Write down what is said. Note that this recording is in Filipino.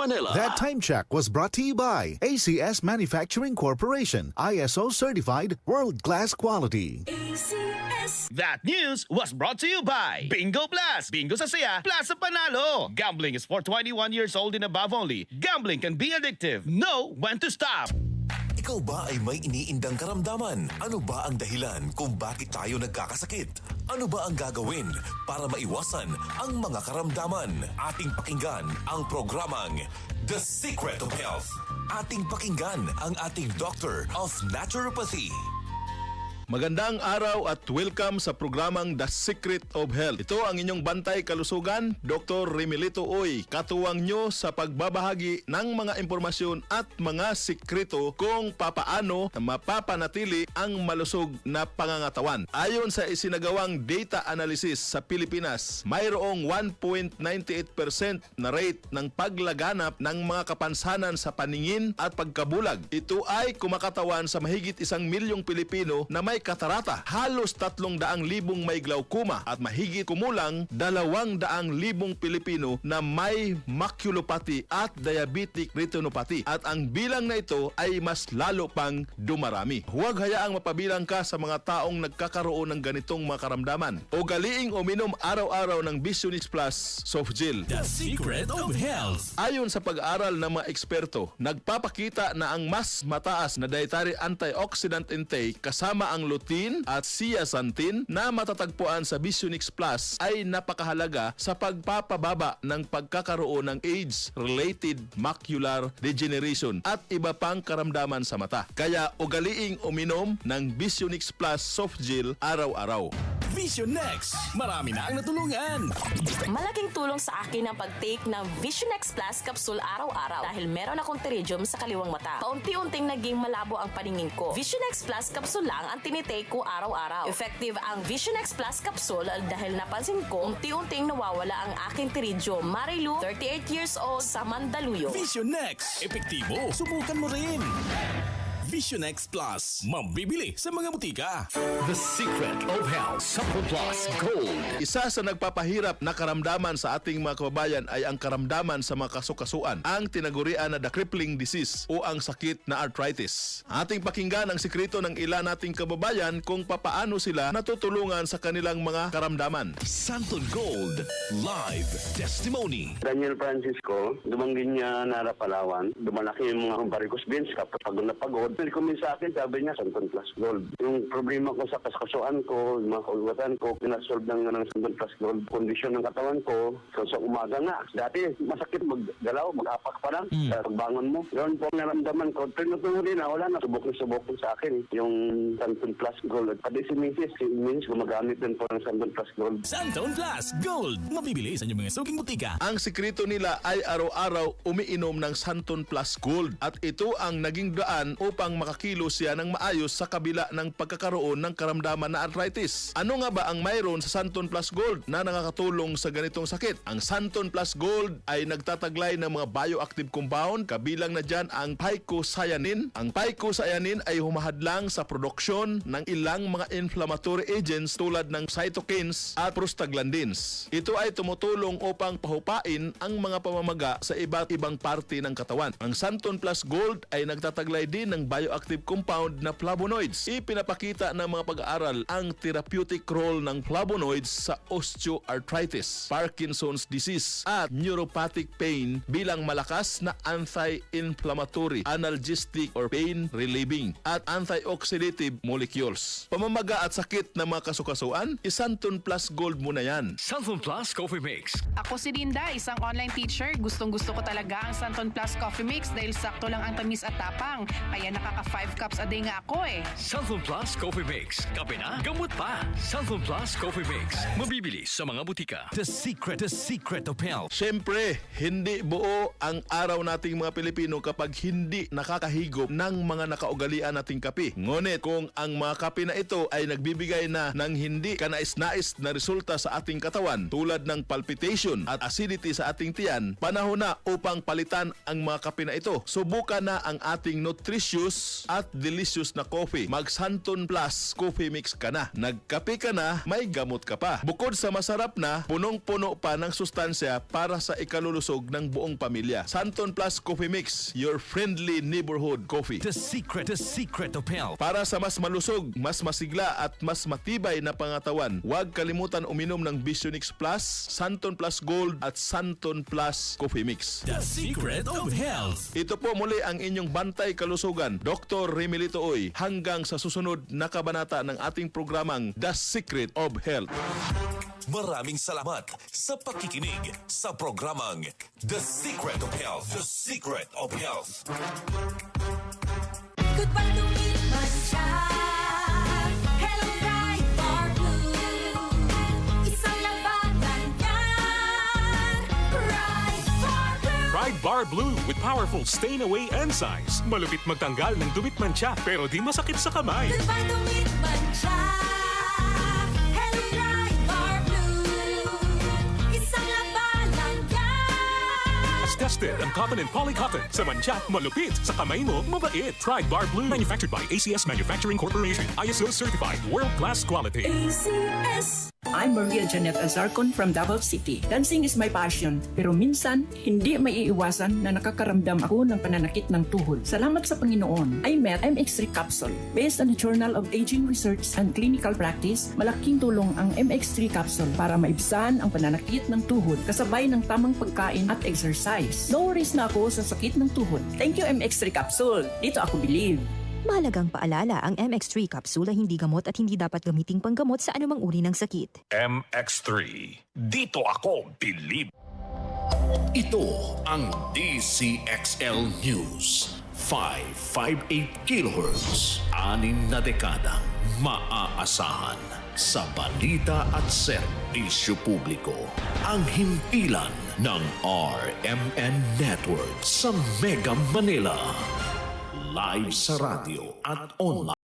Manila. That time check was brought to you by ACS Manufacturing Corporation, ISO certified world-class quality. That news was brought to you by Bingo Plus. Bingo sa saya, plus sa panalo. Gambling is for 21 years old and above only. Gambling can be addictive. Know when to stop. Ikaw ba ay may iniindang karamdaman? Ano ba ang dahilan kung bakit tayo nagkakasakit? Ano ba ang gagawin para maiwasan ang mga karamdaman? Ating pakinggan ang programang The Secret of Health. Ating pakinggan ang ating Doctor of Naturopathy. Magandang araw at welcome sa programang The Secret of Health. Ito ang inyong bantay kalusugan, Dr. Remilito Uy, katuwang nyo sa pagbabahagi ng mga impormasyon at mga sikreto kung papaano mapapanatili ang malusog na pangangatawan. Ayon sa isinagawang data analysis sa Pilipinas, mayroong 1.98% na rate ng paglaganap ng mga kapansanan sa paningin at pagkabulag. Ito ay kumakatawan sa mahigit 1 milyong Pilipino na may katarata, halos 300,000 may glaucoma at mahigit kumulang 200,000 Pilipino na may maculopathy at diabetic retinopathy, at ang bilang na ito ay mas lalo pang dumarami. Huwag hayaang mapabilang ka sa mga taong nagkakaroon ng ganitong mga karamdaman. Ugaliing uminom araw-araw ng Visionix Plus Soft Gel. The Secret of Health. Ayon sa pag-aaral ng mga eksperto, nagpapakita na ang mas mataas na dietary antioxidant intake kasama ang lutein at zeaxanthin na matatagpuan sa Visionix Plus ay napakahalaga sa pagpapababa ng pagkakaroon ng age-related macular degeneration at iba pang karamdaman sa mata. Kaya ugaliing uminom ng Visionix Plus Soft Gel araw-araw. Vision Next. Marami na ang natulungan. Malaking tulong sa akin ang pag-take ng Vision X Plus capsule araw-araw dahil meron akong pterygium sa kaliwang mata. Paunti-unting naging malabo ang paningin ko. Vision X Plus capsule lang ang tinitake ko araw-araw. Effective ang Vision X Plus capsule dahil napansin ko unti-unting nawawala ang aking pterygium. Marilu, 38 years old, sa Mandaluyong. Vision Next. Epektibo. Subukan mo rin. Vision X Plus. Mabibili sa mga butika. The Secret of Health. Supple Plus Gold. Isa sa nagpapahirap na karamdaman sa ating mga kababayan ay ang karamdaman sa mga kasukasuan, ang tinagurian na the crippling disease o ang sakit na arthritis. Ating pakinggan ang sikreto ng ilan nating kababayan kung papaano sila natutulungan sa kanilang mga karamdaman. Santon Gold. Live Testimony. Daniel Francisco, dumanggin niya Nara Palawan. Dumalaki yung mga varicose veins kapag pagod na pagod. Nag-comment sa akin, sabi niya, Santon Plus Gold. Yung problema ko sa kaskasuan ko, yung mga kaulwatan ko, pinasolve ng Santon Plus Gold. Kondisyon ng katawan ko, so sa umaga nga. Dati, masakit maggalaw, mag-apak pa lang. Pagbangon mo. Yun po ang naramdaman ko. Tinutuloy din na, wala na. Subok sa akin yung Santon Plus Gold. At pati si Mrs. gumagamit din po ng Santon Plus Gold. Santon Plus Gold. Mabibili sa inyong mga suking butika. Ang sikreto nila ay araw-araw umiinom ng Santon Plus Gold, at ito ang naging daan upang makakilos siya ng maayos sa kabila ng pagkakaroon ng karamdaman na arthritis. Ano nga ba ang mayroon sa Santon Plus Gold na nakakatulong sa ganitong sakit? Ang Santon Plus Gold ay nagtataglay ng mga bioactive compound, kabilang na dyan ang phycocyanin. Ang phycocyanin ay humahadlang sa produksyon ng ilang mga inflammatory agents tulad ng cytokines at prostaglandins. Ito ay tumutulong upang pahupain ang mga pamamaga sa iba't ibang parte ng katawan. Ang Santon Plus Gold ay nagtataglay din ng bioactive compound na flavonoids. Ipinapakita ng mga pag-aaral ang therapeutic role ng flavonoids sa osteoarthritis, Parkinson's disease at neuropathic pain bilang malakas na anti-inflammatory, analgesic or pain relieving at antioxidative molecules. Pamamaga at sakit ng mga kasukasuan, Santon Plus Gold muna yan. Santon Plus Coffee Mix. Ako si Linda, isang online teacher. Gustong-gusto ko talaga ang Santon Plus Coffee Mix dahil sakto lang ang tamis at tapang. Kaya nakaka 5 cups a day nga ako eh. Santon Plus Coffee Mix. Kape na, gamot pa. Santon Plus Coffee Mix. Mabibili sa mga butika. The Secret of Health. Siyempre, hindi buo ang araw nating mga Pilipino kapag hindi nakakahigop ng mga nakaugalian nating kape. Ngunit kung ang mga kape na ito ay nagbibigay na ng hindi kanais-nais na resulta sa ating katawan tulad ng palpitation at acidity sa ating tiyan, panahon na upang palitan ang mga kape na ito. Subukan na ang ating nutritious nutritious at delicious na coffee. Mag Santon Plus Coffee Mix ka na. Nagkape ka na, may gamot ka pa. Bukod sa masarap na, punong-puno pa ng sustansya para sa ikalulusog ng buong pamilya. Santon Plus Coffee Mix, your friendly neighborhood coffee. The secret of health. Para sa mas malusog, mas masigla at mas matibay na pangatawan, huwag kalimutan uminom ng Visionix Plus, Santon Plus Gold at Santon Plus Coffee Mix. The secret of health. Ito po muli ang inyong bantay kalusugan, Dr. Remilito Oy, hanggang sa susunod na kabanata ng ating programang The Secret of Health. Maraming salamat sa pakikinig sa programang The Secret of Health. The Secret of Health. Goodbye to Milkman siya. Hello, Bright Bar Blue. Isang labanan yan. Bright Bar Blue. Pride Bar Blue with powerful stain-away enzymes. Malupit magtanggal ng dumit mancha pero di masakit sa kamay. Goodbye to Milkman siya. Hello, Bright Bar Blue. Isang labanan yan. As tested ang cotton and polycotton. Sa mancha, malupit. Sa kamay mo, mabait. Pride Bar Blue. Manufactured by ACS Manufacturing Corporation. ISO certified. World-class quality. ACS. I'm Maria Janet Azarcon from Davao City. Dancing is my passion, pero minsan, hindi maiiwasan na nakakaramdam ako ng pananakit ng tuhod. Salamat sa Panginoon, I met MX3 Capsule. Based on the Journal of Aging Research and Clinical Practice, malaking tulong ang MX3 Capsule para maibsan ang pananakit ng tuhod kasabay ng tamang pagkain at exercise. No worries na ako sa sakit ng tuhod. Thank you MX3 Capsule. Dito ako believe. Mahalagang paalala, ang MX3 capsule ay hindi gamot at hindi dapat gamiting panggamot sa anumang uri ng sakit. MX3. Dito ako believe. Ito ang DCXL News. 558 kHz. 6 na dekadang maaasahan sa balita at serbisyo publiko. Ang himpilan ng RMN Network sa Mega Manila. Live sa radyo at online.